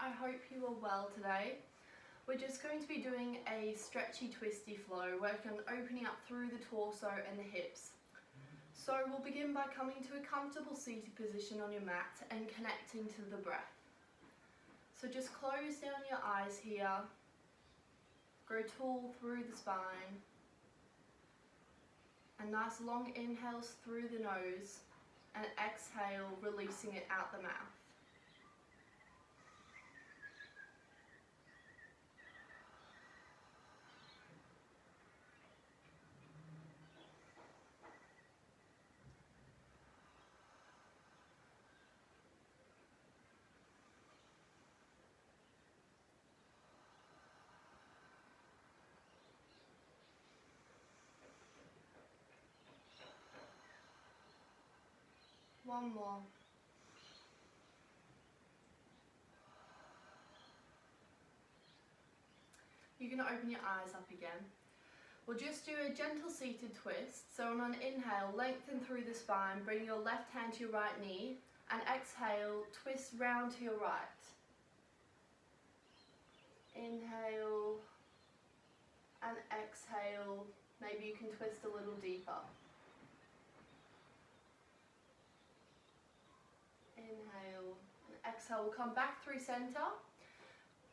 I hope you are well today. We're just going to be doing a stretchy twisty flow, working on opening up through the torso and the hips. So we'll begin by coming to a comfortable seated position on your mat and connecting to the breath. So just close down your eyes here, grow tall through the spine, and nice long inhales through the nose and exhale, releasing it out the mouth. One more. You can open your eyes up again. We'll just do a gentle seated twist. So on an inhale, lengthen through the spine, bring your left hand to your right knee, and exhale, twist round to your right. Inhale and exhale. Maybe you can twist a little deeper. Inhale and exhale. We'll come back through center.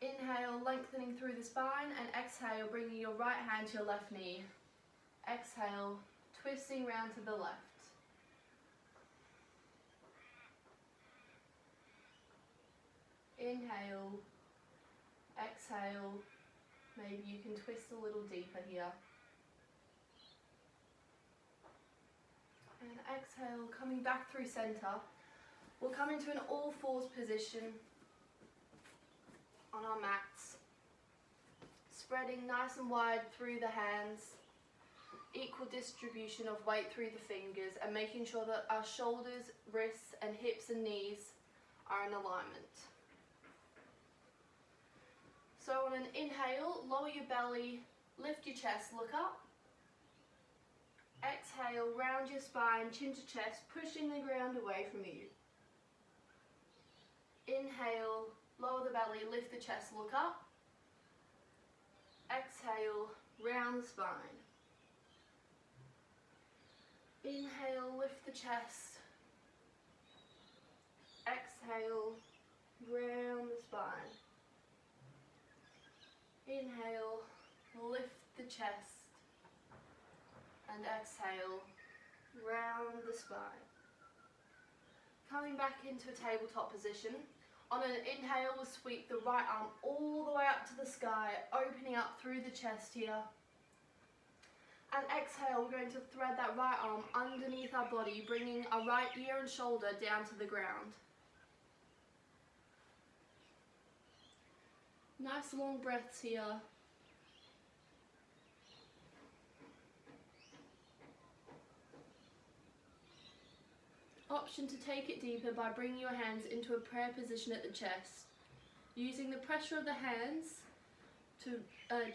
Inhale, lengthening through the spine, and exhale, bringing your right hand to your left knee. Exhale, twisting round to the left. Inhale, exhale. Maybe you can twist a little deeper here. And exhale, coming back through center. We'll come into an all fours position on our mats, spreading nice and wide through the hands, equal distribution of weight through the fingers, and making sure that our shoulders, wrists and hips and knees are in alignment. So on an inhale, lower your belly, lift your chest, look up. Exhale, round your spine, chin to chest, pushing the ground away from you. Inhale, lower the belly, lift the chest, look up. Exhale, round the spine. Inhale, lift the chest. Exhale, round the spine. Inhale, lift the chest. And exhale, round the spine. Coming back into a tabletop position. On an inhale, we'll sweep the right arm all the way up to the sky, opening up through the chest here. And exhale, we're going to thread that right arm underneath our body, bringing our right ear and shoulder down to the ground. Nice long breaths here. Option to take it deeper by bringing your hands into a prayer position at the chest, using the pressure of the hands to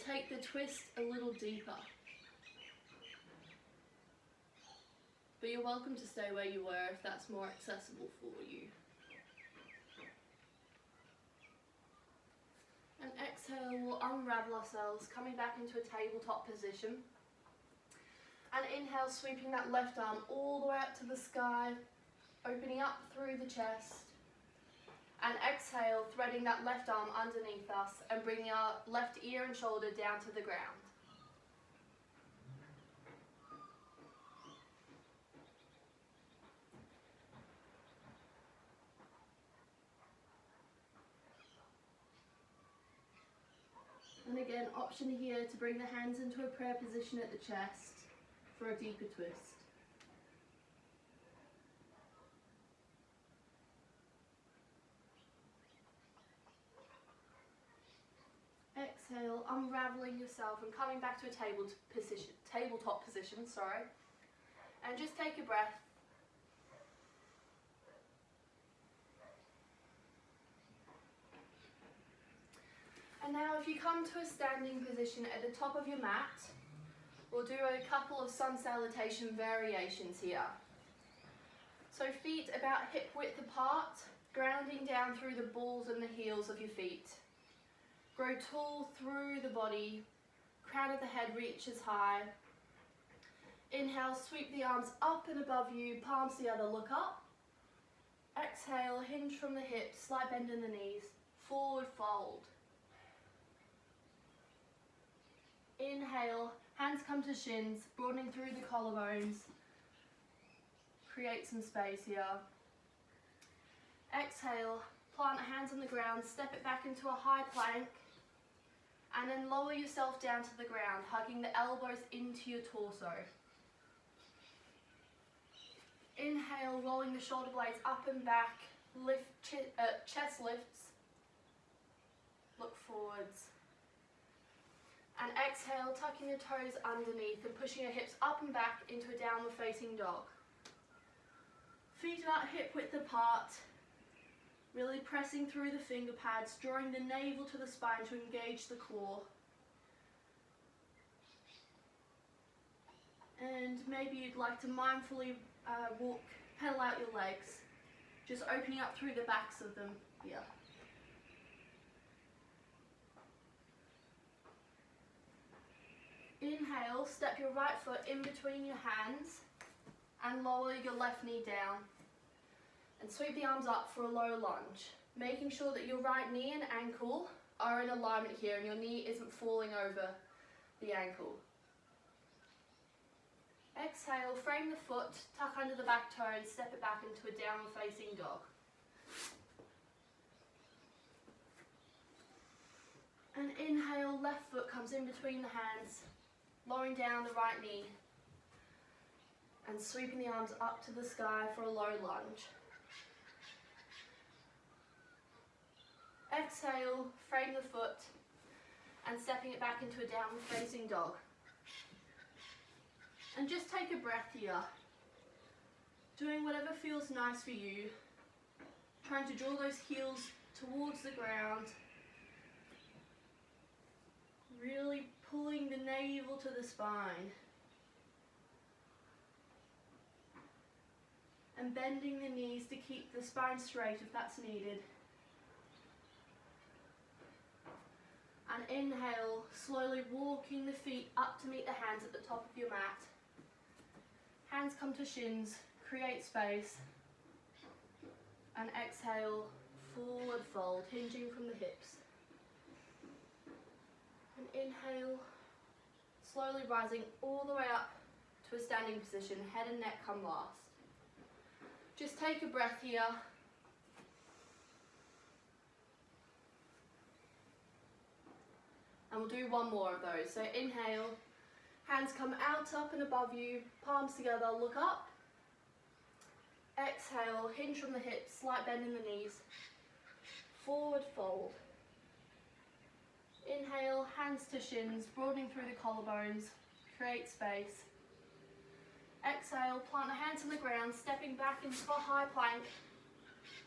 take the twist a little deeper. But you're welcome to stay where you were if that's more accessible for you. And exhale, we'll unravel ourselves, coming back into a tabletop position. And inhale, sweeping that left arm all the way up to the sky, opening up through the chest. And exhale, threading that left arm underneath us and bringing our left ear and shoulder down to the ground. And again, option here to bring the hands into a prayer position at the chest for a deeper twist. Exhale, unraveling yourself and coming back to a tabletop position, and just take a breath. And now if you come to a standing position at the top of your mat, we'll do a couple of sun salutation variations here. So feet about hip width apart, grounding down through the balls and the heels of your feet. Grow tall through the body, crown of the head reaches high. Inhale, sweep the arms up and above you, palms together, look up. Exhale, hinge from the hips, slight bend in the knees, forward fold. Inhale, hands come to shins, broadening through the collarbones. Create some space here. Exhale, plant hands on the ground, step it back into a high plank, and then lower yourself down to the ground, hugging the elbows into your torso. Inhale, rolling the shoulder blades up and back, lift chest lifts, look forwards. And exhale, tucking the toes underneath and pushing your hips up and back into a downward facing dog. Feet about hip width apart, really pressing through the finger pads, drawing the navel to the spine to engage the core. And maybe you'd like to mindfully pedal out your legs, just opening up through the backs of them here. Inhale, step your right foot in between your hands and lower your left knee down. And sweep the arms up for a low lunge, making sure that your right knee and ankle are in alignment here and your knee isn't falling over the ankle. Exhale, frame the foot, tuck under the back toe and step it back into a downward facing dog. And inhale, left foot comes in between the hands, lowering down the right knee and sweeping the arms up to the sky for a low lunge. Exhale, frame the foot and stepping it back into a downward facing dog. And just take a breath here, doing whatever feels nice for you, trying to draw those heels towards the ground, really pulling the navel to the spine, and bending the knees to keep the spine straight if that's needed. And inhale, slowly walking the feet up to meet the hands at the top of your mat. Hands come to shins, create space. And exhale, forward fold, hinging from the hips. And inhale, slowly rising all the way up to a standing position, head and neck come last. Just take a breath here. And we'll do one more of those. So inhale, hands come out, up and above you, palms together, look up. Exhale, hinge from the hips, slight bend in the knees, forward fold. Inhale, hands to shins, broadening through the collarbones, create space. Exhale, plant the hands on the ground, stepping back into a high plank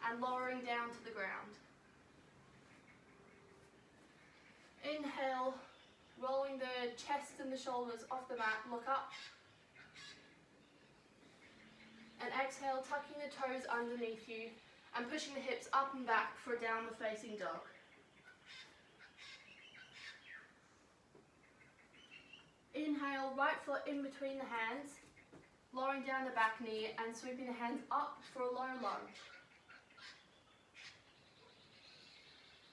and lowering down to the ground. Inhale, rolling the chest and the shoulders off the mat, look up. And exhale, tucking the toes underneath you and pushing the hips up and back for a downward facing dog. Inhale, right foot in between the hands, lowering down the back knee and sweeping the hands up for a low lunge.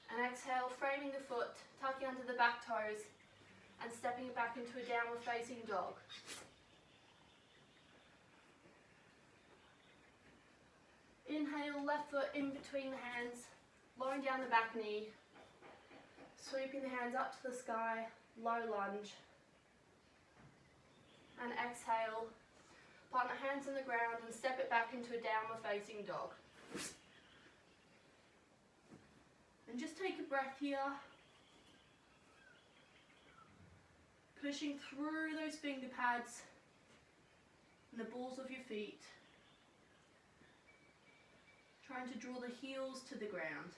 And exhale, framing the foot, tucking under the back toes and stepping it back into a downward facing dog. Inhale, left foot in between the hands, lowering down the back knee, sweeping the hands up to the sky, low lunge. And exhale, plant the hands on the ground and step it back into a downward facing dog. And just take a breath here, pushing through those finger pads and the balls of your feet, trying to draw the heels to the ground.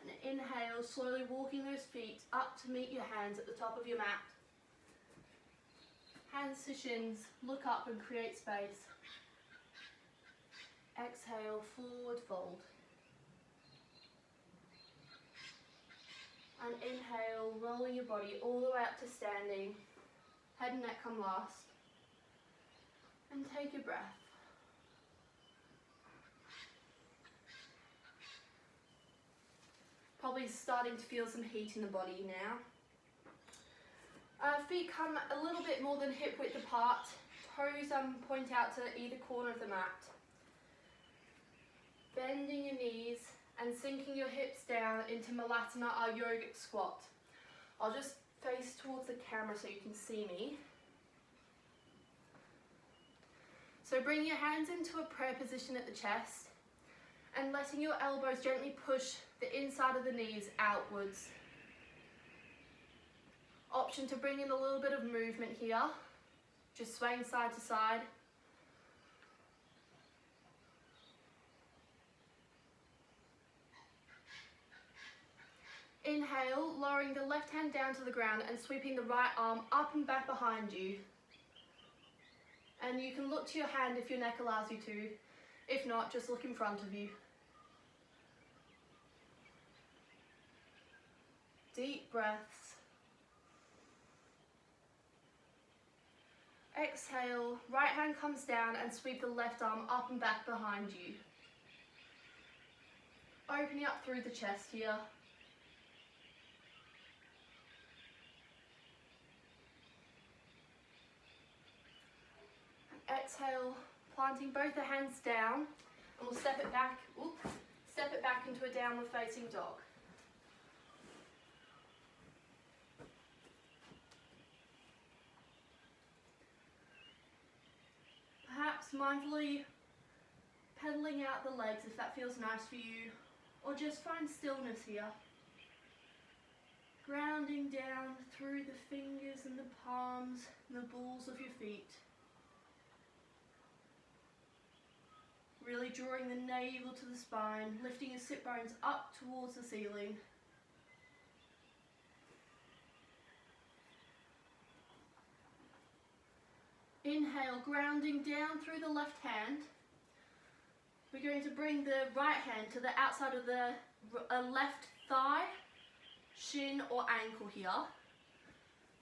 And inhale, slowly walking those feet up to meet your hands at the top of your mat. Hands to shins, look up and create space. Exhale, forward fold. And inhale, rolling your body all the way up to standing. Head and neck come last. And take a breath. Probably starting to feel some heat in the body now. Feet come a little bit more than hip width apart. Toes point out to either corner of the mat. Bending your knees and sinking your hips down into Malasana, our yogic squat. I'll just face towards the camera so you can see me. So bring your hands into a prayer position at the chest and letting your elbows gently push the inside of the knees outwards. Option to bring in a little bit of movement here, just swaying side to side. Inhale, lowering the left hand down to the ground and sweeping the right arm up and back behind you. And you can look to your hand if your neck allows you to. If not, just look in front of you. Deep breaths. Exhale, right hand comes down and sweep the left arm up and back behind you. Opening up through the chest here. Exhale, planting both the hands down, and we'll step it back into a downward facing dog. Perhaps mindfully pedaling out the legs if that feels nice for you, or just find stillness here. Grounding down through the fingers and the palms and the balls of your feet. Really drawing the navel to the spine, lifting your sit bones up towards the ceiling. Inhale, grounding down through the left hand. We're going to bring the right hand to the outside of the left thigh, shin or ankle here.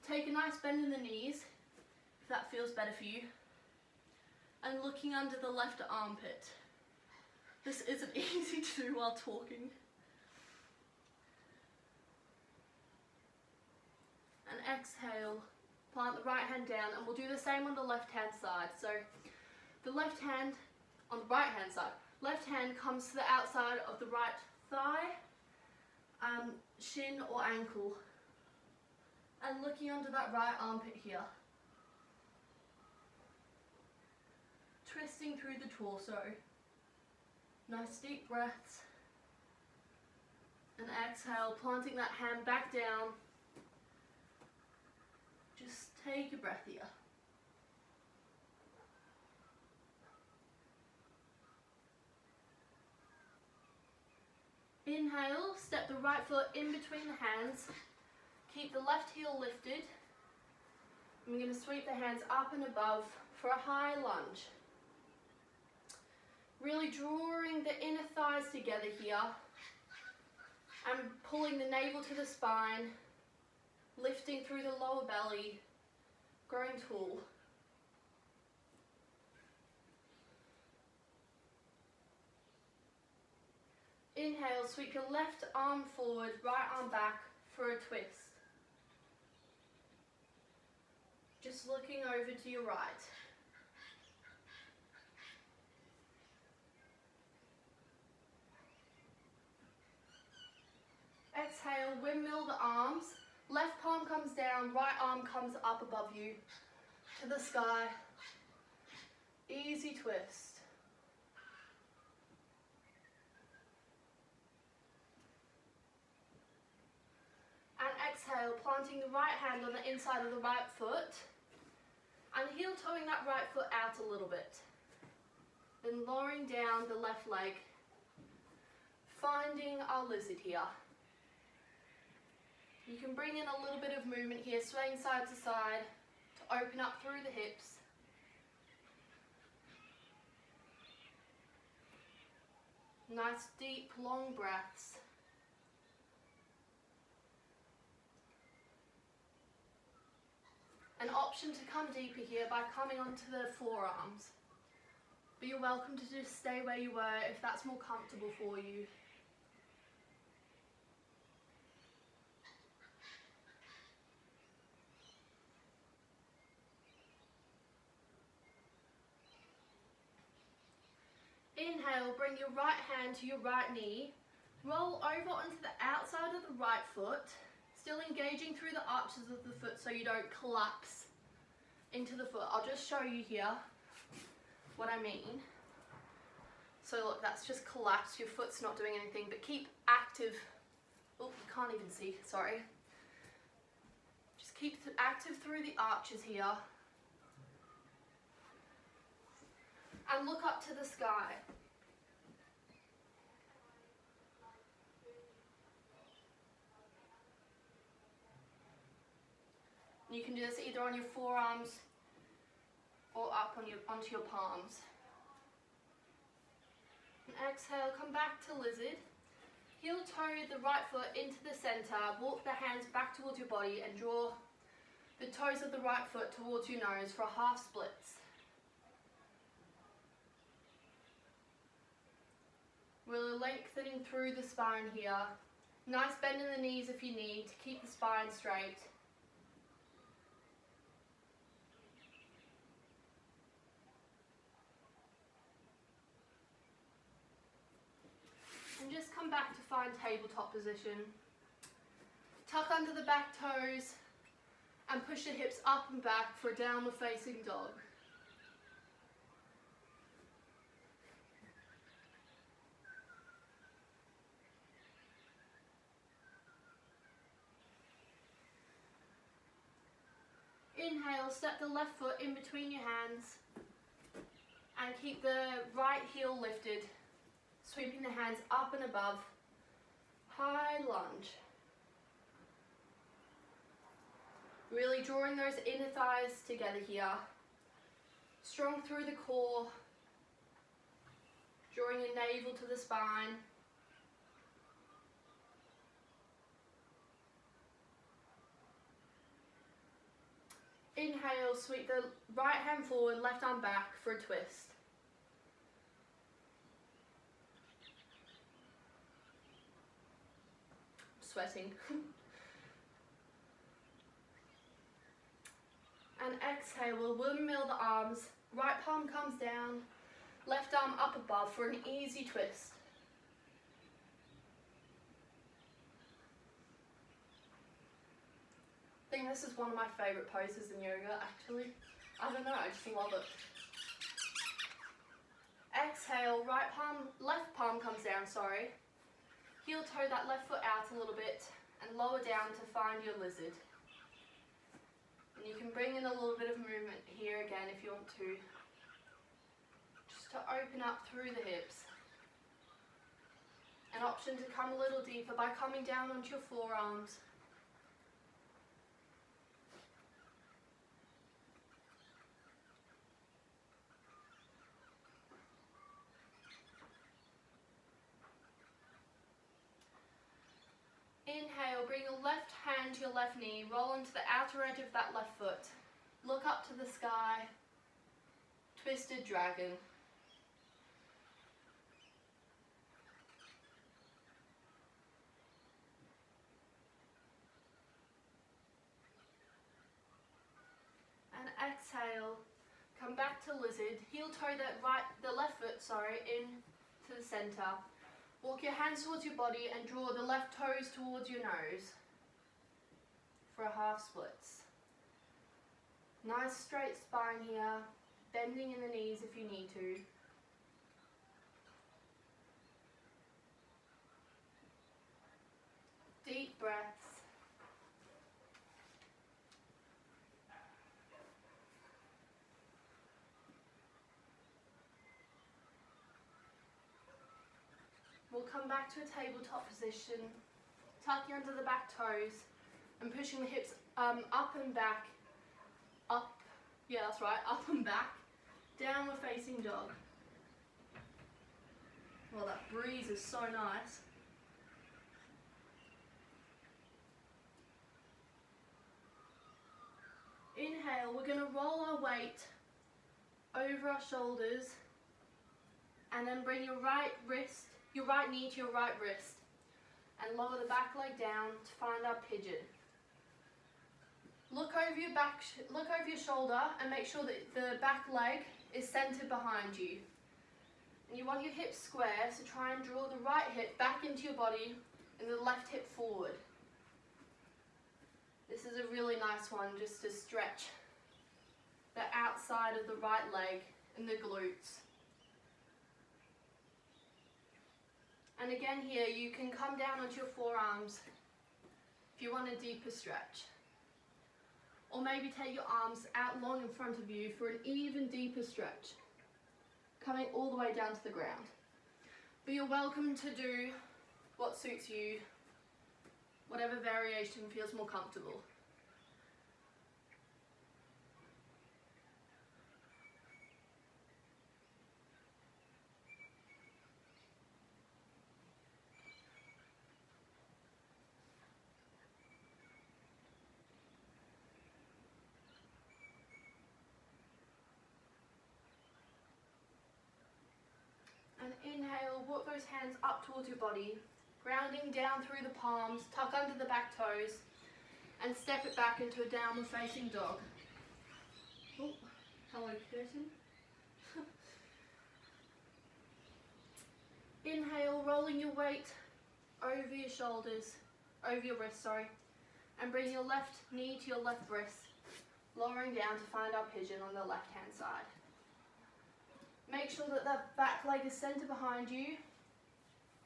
Take a nice bend in the knees, if that feels better for you. And looking under the left armpit. This isn't easy to do while talking. And exhale, plant the right hand down, and we'll do the same on the left hand side. So the left hand on the right hand side. Left hand comes to the outside of the right thigh, shin or ankle. And looking under that right armpit here. Twisting through the torso. Nice deep breaths. And exhale, planting that hand back down. Just take a breath here. Inhale, step the right foot in between the hands. Keep the left heel lifted. And we're going to sweep the hands up and above for a high lunge. Really drawing the inner thighs together here and pulling the navel to the spine, lifting through the lower belly, growing tall. Inhale, sweep your left arm forward, right arm back for a twist. Just looking over to your right. Exhale, windmill the arms. Left palm comes down, right arm comes up above you to the sky. Easy twist. And exhale, planting the right hand on the inside of the right foot and heel toeing that right foot out a little bit. Then lowering down the left leg, finding our lizard here. You can bring in a little bit of movement here, swaying side to side to open up through the hips. Nice deep long breaths. An option to come deeper here by coming onto the forearms. But you're welcome to just stay where you were if that's more comfortable for you. Inhale, bring your right hand to your right knee. Roll over onto the outside of the right foot, still engaging through the arches of the foot so you don't collapse into the foot. I'll just show you here what I mean. So look, that's just collapsed, your foot's not doing anything, but keep active. Oh, you can't even see, sorry. Just keep active through the arches here. And look up to the sky. You can do this either on your forearms or up on onto your palms. And exhale, come back to lizard. Heel toe the right foot into the center, walk the hands back towards your body and draw the toes of the right foot towards your nose for a half splits. We're lengthening through the spine here. Nice bend in the knees if you need to keep the spine straight. And just come back to find tabletop position. Tuck under the back toes and push the hips up and back for a downward facing dog. Inhale, step the left foot in between your hands and keep the right heel lifted, sweeping the hands up and above. High lunge. Really drawing those inner thighs together here. Strong through the core, drawing your navel to the spine. Inhale, sweep the right hand forward, left arm back for a twist. Sweating. And exhale, we'll windmill the arms. Right palm comes down, left arm up above for an easy twist. I think this is one of my favourite poses in yoga, actually. I don't know, I just love it. Exhale, left palm comes down, sorry. Heel toe that left foot out a little bit and lower down to find your lizard. And you can bring in a little bit of movement here again if you want to. Just to open up through the hips. An option to come a little deeper by coming down onto your forearms. Inhale, bring your left hand to your left knee, roll onto the outer edge of that left foot. Look up to the sky, twisted dragon. And exhale, come back to lizard, heel toe the left foot, in to the center. Walk your hands towards your body and draw the left toes towards your nose for a half splits. Nice straight spine here, bending in the knees if you need to. Deep breaths. We'll come back to a tabletop position, tucking under the back toes and pushing the hips up and back, up and back, downward facing dog. Well, that breeze is so nice. Inhale, we're going to roll our weight over our shoulders and then bring your right knee to your right wrist and lower the back leg down to find our pigeon. Look over your shoulder and make sure that the back leg is centered behind you. And you want your hips square, so try and draw the right hip back into your body and the left hip forward. This is a really nice one just to stretch the outside of the right leg and the glutes. And again here, you can come down onto your forearms if you want a deeper stretch. Or maybe take your arms out long in front of you for an even deeper stretch, coming all the way down to the ground. But you're welcome to do what suits you, whatever variation feels more comfortable. And inhale, walk those hands up towards your body, grounding down through the palms, tuck under the back toes, and step it back into a downward facing dog. Oh, hello curtain. Inhale, rolling your weight over your shoulders, over your wrist, and bring your left knee to your left wrist, lowering down to find our pigeon on the left hand side. Make sure that the back leg is centered behind you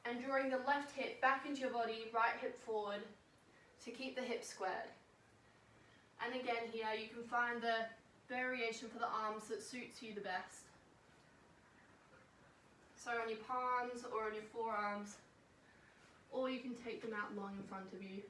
and drawing the left hip back into your body, right hip forward to keep the hips squared. And again here, you can find the variation for the arms that suits you the best. So on your palms or on your forearms, or you can take them out long in front of you.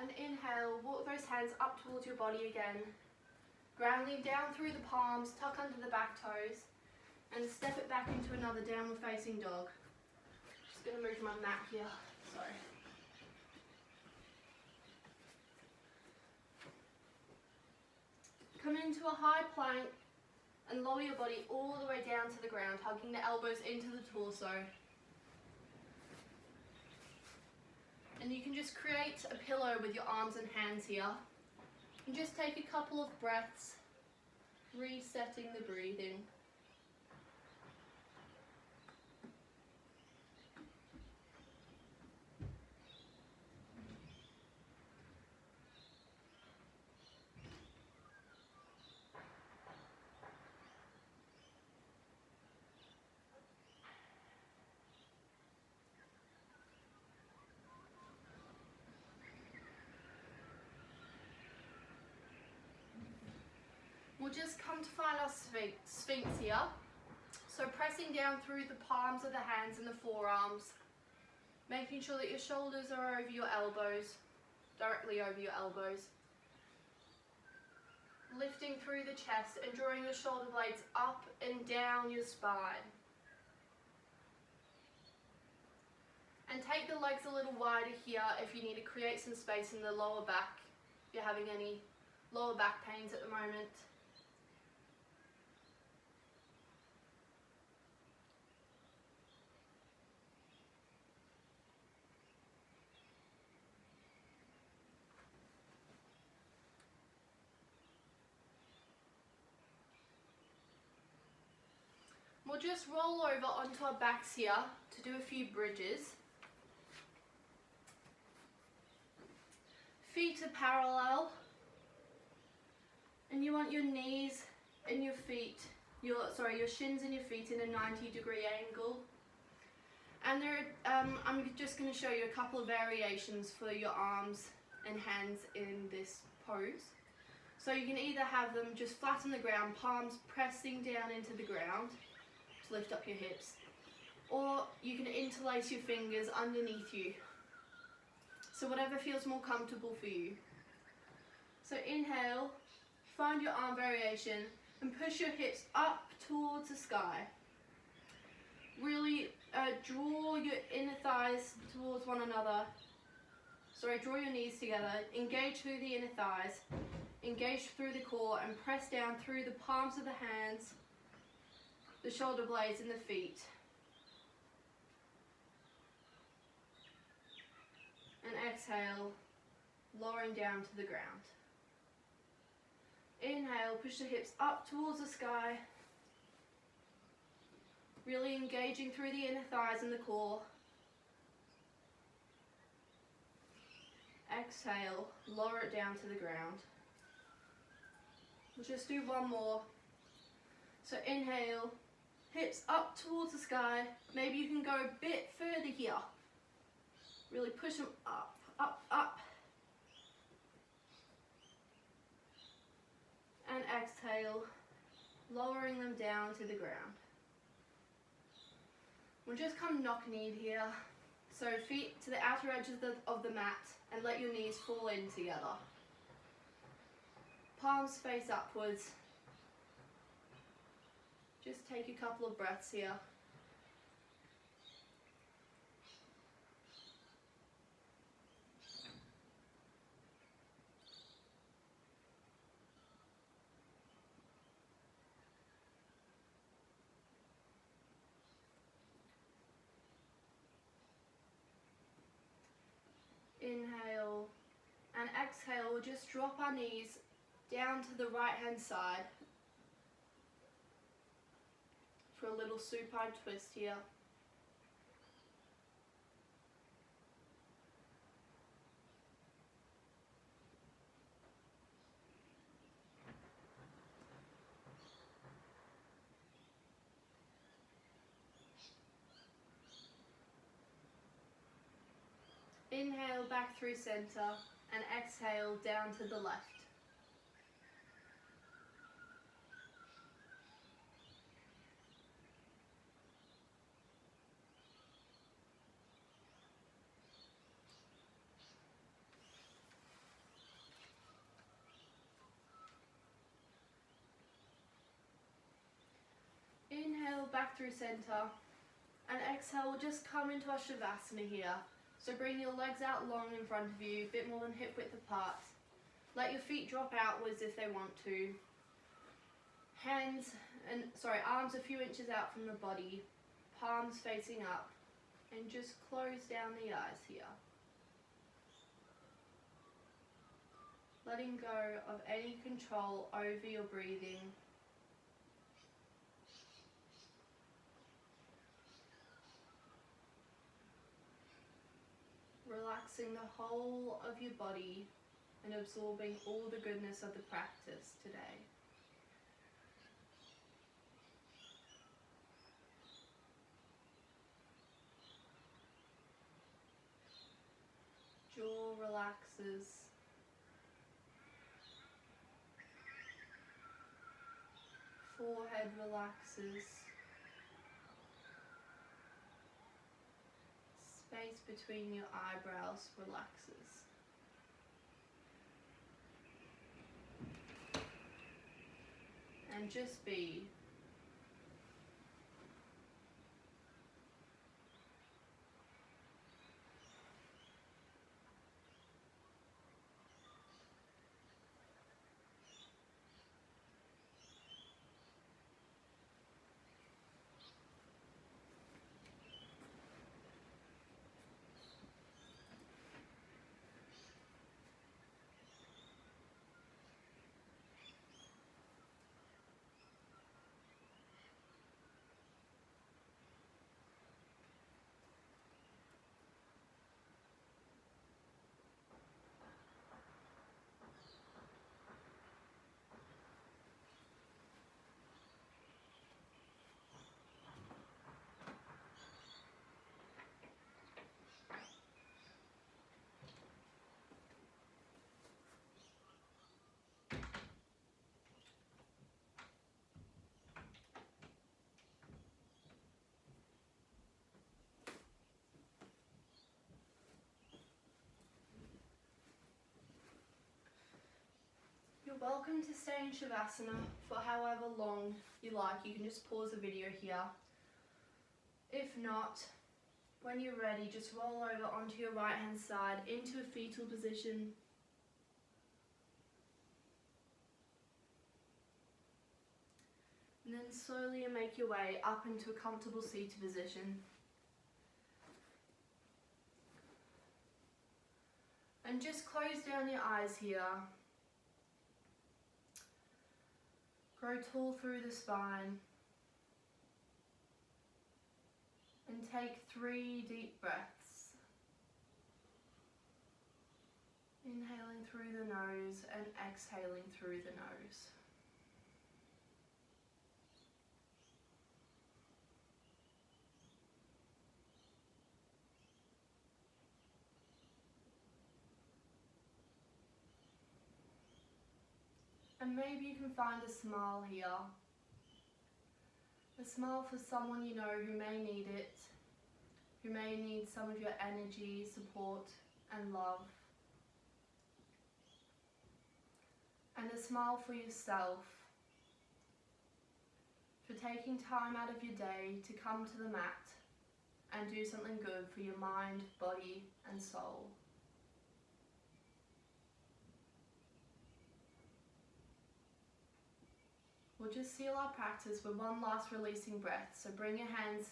And inhale, walk those hands up towards your body again, grounding down through the palms, tuck under the back toes, and step it back into another downward facing dog. Just going to move my mat here, sorry. Come into a high plank and lower your body all the way down to the ground, hugging the elbows into the torso. And you can just create a pillow with your arms and hands here. And just take a couple of breaths, resetting the breathing. We'll just come to find our sphinx here. So pressing down through the palms of the hands and the forearms, making sure that your shoulders are over your elbows, directly over your elbows. Lifting through the chest and drawing your shoulder blades up and down your spine. And take the legs a little wider here if you need to create some space in the lower back, if you're having any lower back pains at the moment. We'll just roll over onto our backs here to do a few bridges. Feet are parallel, and you want your knees and your feet your shins and your feet in a 90-degree angle. And I'm just going to show you a couple of variations for your arms and hands in this pose. So you can either have them just flat on the ground, palms pressing down into the ground to lift up your hips, or you can interlace your fingers underneath you. So whatever feels more comfortable for you. So inhale, find your arm variation and push your hips up towards the sky. Really draw your inner thighs towards one another. Draw your knees together, engage through the inner thighs, engage through the core and press down through the palms of the hands, the shoulder blades and the feet. And exhale, lowering down to the ground. Inhale, push the hips up towards the sky, really engaging through the inner thighs and the core. Exhale, lower it down to the ground. We'll just do one more. So inhale, hips up towards the sky. Maybe you can go a bit further here. Really push them up, up, up. And exhale, lowering them down to the ground. We'll just come knock-kneed here. So feet to the outer edges of the mat and let your knees fall in together. Palms face upwards. Just take a couple of breaths here. Inhale and exhale, we'll just drop our knees down to the right hand side for a little supine twist here. Inhale back through center and exhale down to the left. Inhale back through center and exhale, we'll just come into our Shavasana here. So bring your legs out long in front of you, a bit more than hip width apart. Let your feet drop outwards if they want to. Arms a few inches out from the body, palms facing up, and just close down the eyes here. Letting go of any control over your breathing. Relaxing the whole of your body and absorbing all the goodness of the practice today. Jaw relaxes. Forehead relaxes. Space between your eyebrows relaxes. And just be. welcome to stay in Shavasana for however long you like. You can just pause the video here. If not, when you're ready, just roll over onto your right hand side into a fetal position. And then slowly make your way up into a comfortable seated position. And just close down your eyes here. Grow tall through the spine. And take 3 deep breaths. Inhaling through the nose and exhaling through the nose. And maybe you can find a smile here. A smile for someone you know who may need it, who may need some of your energy, support and love. And a smile for yourself, for taking time out of your day to come to the mat and do something good for your mind, body and soul. We'll just seal our practice with one last releasing breath. So bring your hands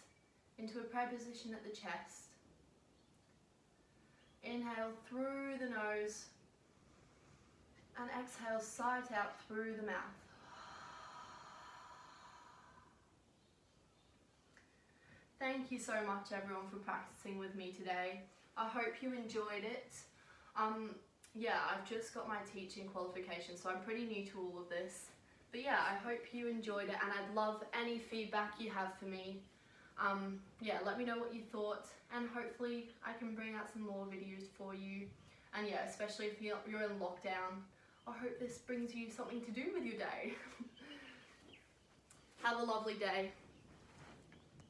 into a prayer position at the chest. Inhale through the nose and exhale, sigh it out through the mouth. Thank you so much everyone for practicing with me today. I hope you enjoyed it. Yeah, I've just got my teaching qualification, so I'm pretty new to all of this. But yeah, I hope you enjoyed it, and I'd love any feedback you have for me. Yeah, let me know what you thought, and hopefully I can bring out some more videos for you. And yeah, especially if you're in lockdown, I hope this brings you something to do with your day. Have a lovely day.